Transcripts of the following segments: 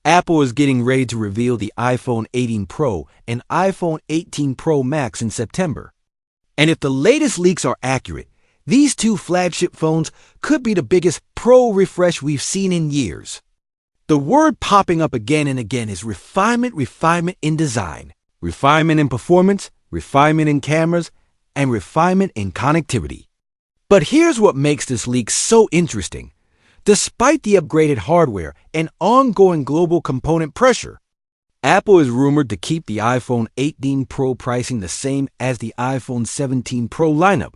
Apple is getting ready to reveal the iPhone 18 Pro and iPhone 18 Pro Max in September. And if the latest leaks are accurate, these two flagship phones could be the biggest Pro refresh we've seen in years. The word popping up again and again is refinement in design, refinement in performance, refinement in cameras, and refinement in connectivity. But here's what makes this leak so interesting. Despite the upgraded hardware and ongoing global component pressure, Apple is rumored to keep the iPhone 18 Pro pricing the same as the iPhone 17 Pro lineup,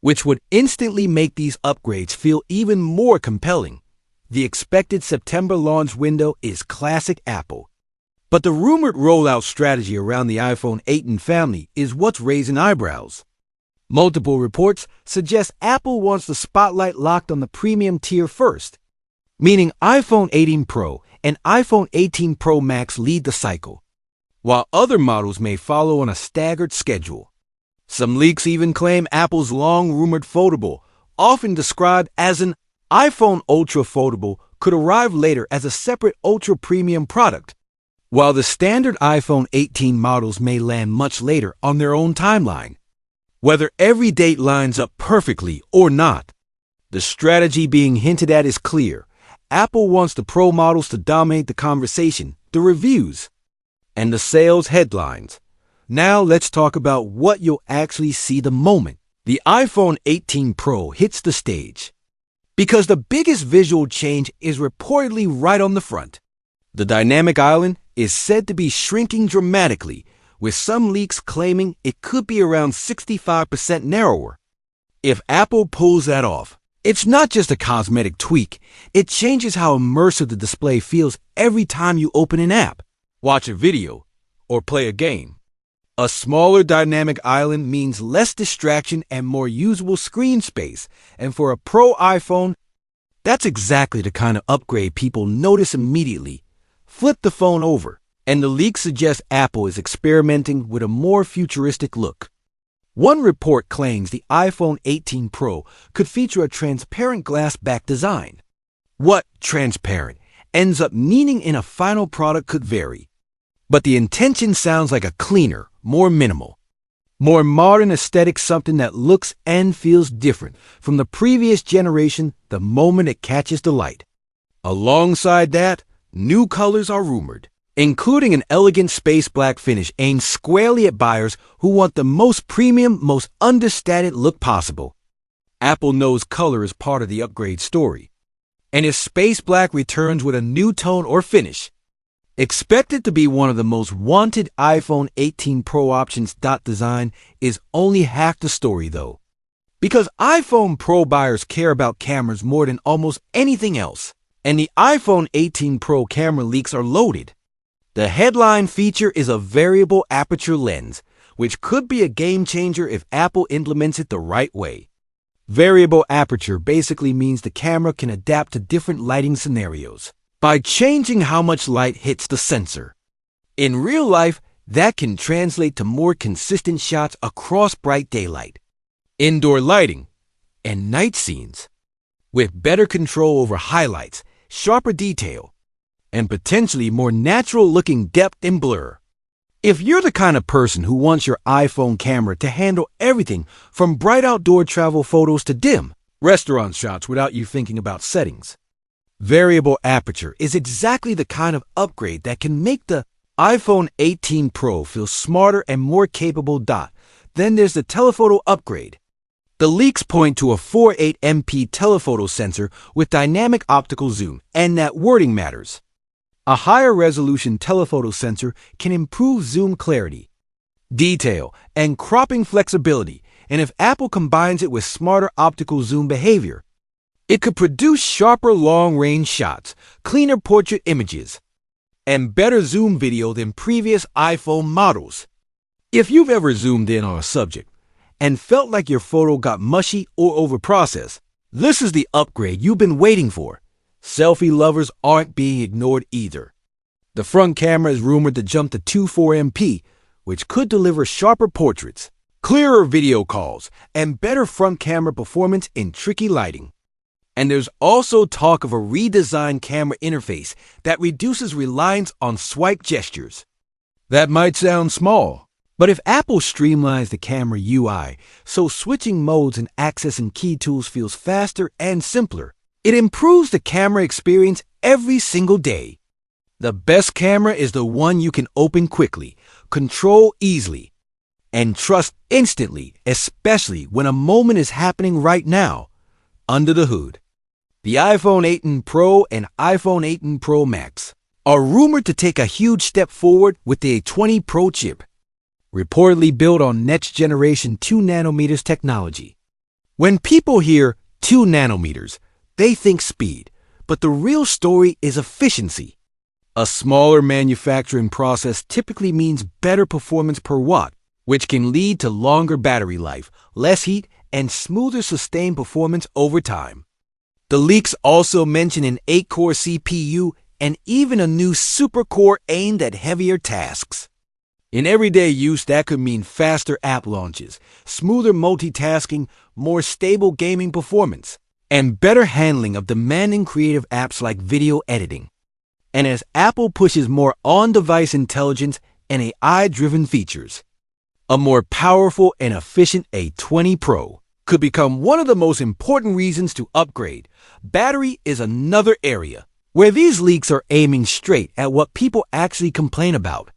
which would instantly make these upgrades feel even more compelling. The expected September launch window is classic Apple. But the rumored rollout strategy around the iPhone 18 family is what's raising eyebrows. Multiple reports suggest Apple wants the spotlight locked on the premium tier first, meaning iPhone 18 Pro and iPhone 18 Pro Max lead the cycle, while other models may follow on a staggered schedule. Some leaks even claim Apple's long-rumored foldable, often described as an iPhone Ultra Foldable, could arrive later as a separate ultra-premium product, while the standard iPhone 18 models may land much later on their own timeline. Whether every date lines up perfectly or not, the strategy being hinted at is clear. Apple wants the Pro models to dominate the conversation, the reviews, and the sales headlines. Now let's talk about what you'll actually see the moment the iPhone 18 Pro hits the stage. Because the biggest visual change is reportedly right on the front. The dynamic island is said to be shrinking dramatically, with some leaks claiming it could be around 65% narrower. If Apple pulls that off, it's not just a cosmetic tweak, it changes how immersive the display feels every time you open an app, watch a video, or play a game. A smaller dynamic island means less distraction and more usable screen space, and for a Pro iPhone, that's exactly the kind of upgrade people notice immediately. Flip the phone over, and the leaks suggest Apple is experimenting with a more futuristic look. One report claims the iPhone 18 Pro could feature a transparent glass back design. What transparent ends up meaning in a final product could vary, but the intention sounds like a cleaner, more minimal, more modern aesthetic, something that looks and feels different from the previous generation the moment it catches the light. Alongside that, new colors are rumored, including an elegant space black finish aimed squarely at buyers who want the most premium, most understated look possible. Apple knows color is part of the upgrade story, and if space black returns with a new tone or finish, expected to be one of the most wanted iPhone 18 Pro options. Design is only half the story though, because iPhone Pro buyers care about cameras more than almost anything else, and the iPhone 18 Pro camera leaks are loaded. The headline feature is a variable aperture lens, which could be a game changer if Apple implements it the right way. Variable aperture basically means the camera can adapt to different lighting scenarios by changing how much light hits the sensor. In real life, that can translate to more consistent shots across bright daylight, indoor lighting, and night scenes, with better control over highlights, sharper detail, and potentially more natural-looking depth and blur. If you're the kind of person who wants your iPhone camera to handle everything from bright outdoor travel photos to dim restaurant shots without you thinking about settings, variable aperture is exactly the kind of upgrade that can make the iPhone 18 Pro feel smarter and more capable. Then there's the telephoto upgrade. The leaks point to a 4.8 MP telephoto sensor with dynamic optical zoom, and that wording matters. A higher resolution telephoto sensor can improve zoom clarity, detail, and cropping flexibility, and if Apple combines it with smarter optical zoom behavior, it could produce sharper long-range shots, cleaner portrait images, and better zoom video than previous iPhone models. If you've ever zoomed in on a subject and felt like your photo got mushy or overprocessed, this is the upgrade you've been waiting for. Selfie lovers aren't being ignored either. The front camera is rumored to jump to 2.4 MP, which could deliver sharper portraits, clearer video calls, and better front camera performance in tricky lighting. And there's also talk of a redesigned camera interface that reduces reliance on swipe gestures. That might sound small, but if Apple streamlines the camera UI so switching modes and accessing key tools feels faster and simpler, it improves the camera experience every single day. The best camera is the one you can open quickly, control easily, and trust instantly, especially when a moment is happening right now, under the hood. The iPhone 18 Pro and iPhone 18 Pro Max are rumored to take a huge step forward with the A20 Pro chip, reportedly built on next-generation 2 nanometers technology. When people hear 2 nanometers, they think speed, but the real story is efficiency. A smaller manufacturing process typically means better performance per watt, which can lead to longer battery life, less heat, and smoother sustained performance over time. The leaks also mention an 8-core CPU and even a new supercore aimed at heavier tasks. In everyday use, that could mean faster app launches, smoother multitasking, more stable gaming performance, and better handling of demanding creative apps like video editing. And as Apple pushes more on-device intelligence and AI-driven features, a more powerful and efficient A20 Pro could become one of the most important reasons to upgrade. Battery is another area where these leaks are aiming straight at what people actually complain about.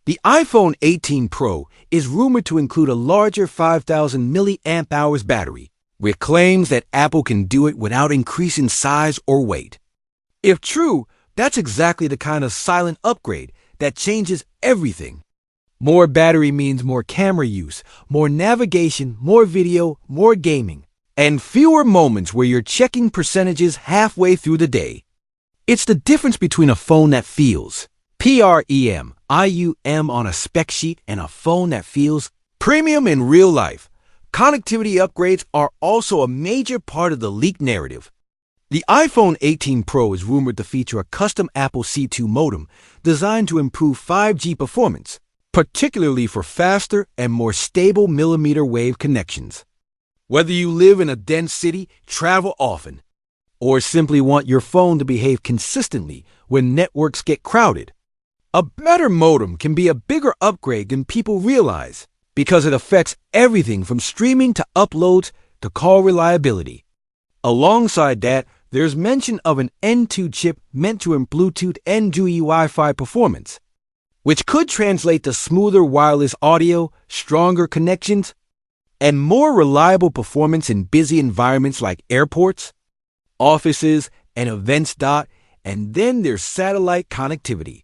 The iPhone 18 Pro is rumored to include a larger 5,000 mAh battery, with claims that Apple can do it without increasing size or weight. If true, that's exactly the kind of silent upgrade that changes everything. More battery means more camera use, more navigation, more video, more gaming, and fewer moments where you're checking percentages halfway through the day. It's the difference between a phone that feels premium on a spec sheet and a phone that feels premium in real life. Connectivity upgrades are also a major part of the leak narrative. The iPhone 18 Pro is rumored to feature a custom Apple C2 modem designed to improve 5G performance, particularly for faster and more stable millimeter wave connections. Whether you live in a dense city, travel often, or simply want your phone to behave consistently when networks get crowded, a better modem can be a bigger upgrade than people realize because it affects everything from streaming to uploads to call reliability. Alongside that, there's mention of an N2 chip meant to improve Bluetooth and GUI Wi-Fi performance, which could translate to smoother wireless audio, stronger connections, and more reliable performance in busy environments like airports, offices, and events. And then there's satellite connectivity.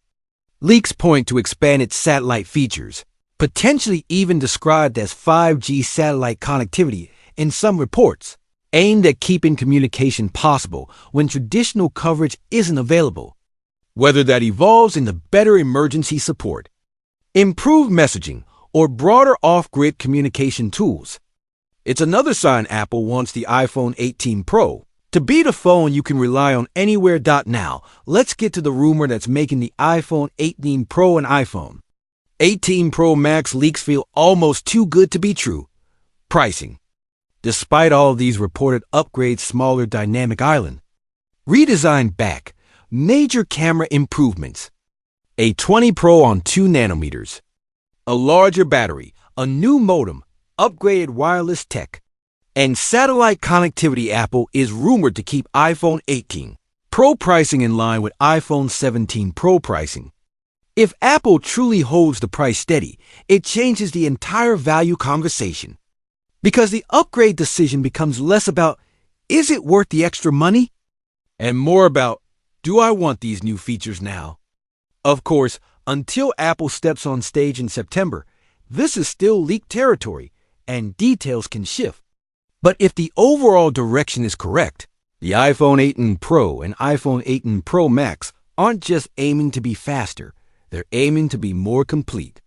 Leaks point to expanded satellite features, potentially even described as 5G satellite connectivity in some reports, aimed at keeping communication possible when traditional coverage isn't available. Whether that evolves into better emergency support, improved messaging, or broader off-grid communication tools, it's another sign Apple wants the iPhone 18 Pro to be the phone you can rely on anywhere. Now, let's get to the rumor that's making the iPhone 18 Pro and iPhone 18 Pro Max leaks feel almost too good to be true. Pricing. Despite all of these reported upgrades, smaller dynamic island, redesigned back, major camera improvements, A20 Pro on 2 nanometers, a larger battery, a new modem, upgraded wireless tech, and satellite connectivity, Apple is rumored to keep iPhone 18 Pro pricing in line with iPhone 17 Pro pricing. If Apple truly holds the price steady, it changes the entire value conversation. Because the upgrade decision becomes less about, is it worth the extra money? And more about, do I want these new features now? Of course, until Apple steps on stage in September, this is still leaked territory, and details can shift. But if the overall direction is correct, the iPhone 18 Pro and iPhone 18 Pro Max aren't just aiming to be faster, they're aiming to be more complete.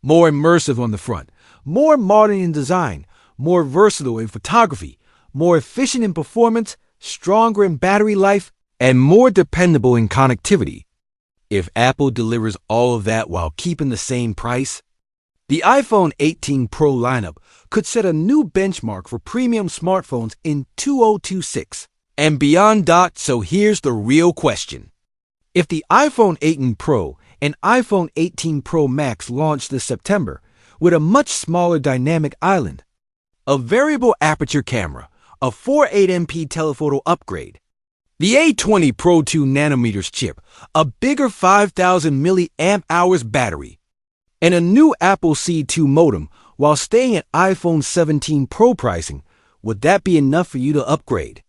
More immersive on the front, more modern in design, more versatile in photography, more efficient in performance, stronger in battery life, and more dependable in connectivity. If Apple delivers all of that while keeping the same price, the iPhone 18 Pro lineup could set a new benchmark for premium smartphones in 2026. and beyond that, so here's the real question. If the iPhone 18 Pro and iPhone 18 Pro Max launch this September with a much smaller dynamic island, a variable aperture camera, a 48MP telephoto upgrade, the A20 Pro 2 nanometers chip, a bigger 5000 mAh battery, and a new Apple C2 modem while staying at iPhone 17 Pro pricing, would that be enough for you to upgrade?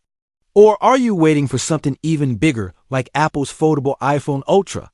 Or are you waiting for something even bigger like Apple's foldable iPhone Ultra?